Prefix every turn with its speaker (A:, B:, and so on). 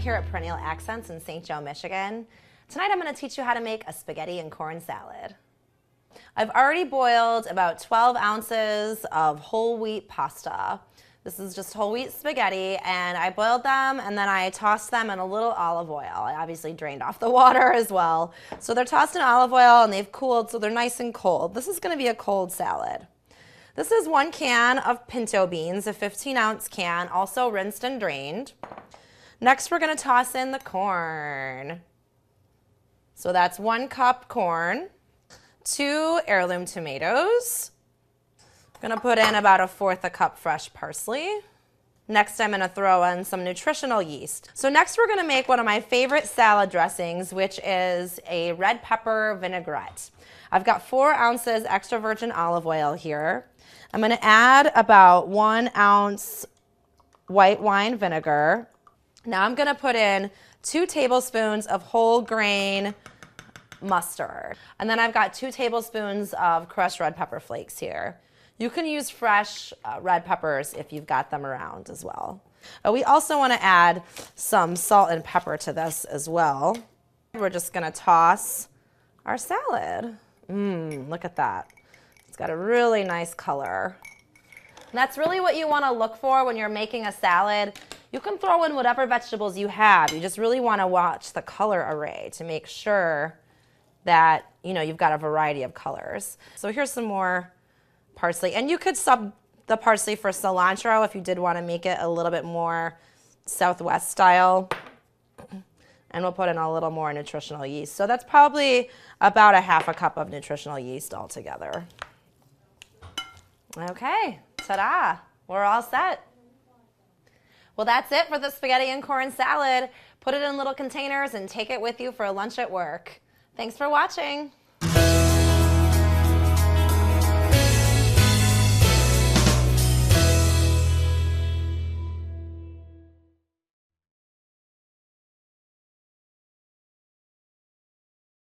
A: here at Perennial Accents in St. Joe, Michigan. Tonight I'm going to teach you how to make a spaghetti and corn salad. I've already boiled about 12 ounces of whole wheat pasta. This is just whole wheat spaghetti, and I boiled them and then I tossed them in a little olive oil. I obviously drained off the water as well. So they're tossed in olive oil and they've cooled, so they're nice and cold. This is going to be a cold salad. This is 1 can of pinto beans, a 15-ounce can, also rinsed and drained. Next, we're going to toss in the corn. So that's 1 cup corn, 2 heirloom tomatoes. I'm going to put in about 1/4 cup fresh parsley. Next, I'm going to throw in some nutritional yeast. So next, we're going to make one of my favorite salad dressings, which is a red pepper vinaigrette. I've got 4 ounces extra virgin olive oil here. I'm going to add about 1 ounce white wine vinegar. Now I'm going to put in 2 tablespoons of whole grain mustard. And then I've got 2 tablespoons of crushed red pepper flakes here. You can use fresh red peppers if you've got them around as well. We also want to add some salt and pepper to this as well. We're just going to toss our salad. Look at that. It's got a really nice color. And that's really what you want to look for when you're making a salad. You can throw in whatever vegetables you have. You just really want to watch the color array to make sure that, you know, you've got a variety of colors. So here's some more parsley. And you could sub the parsley for cilantro if you did want to make it a little bit more Southwest style. And we'll put in a little more nutritional yeast. So that's probably about 1/2 cup of nutritional yeast altogether. Okay, ta-da, we're all set. Well, that's it for the spaghetti and corn salad. Put it in little containers and take it with you for lunch at work. Thanks for watching.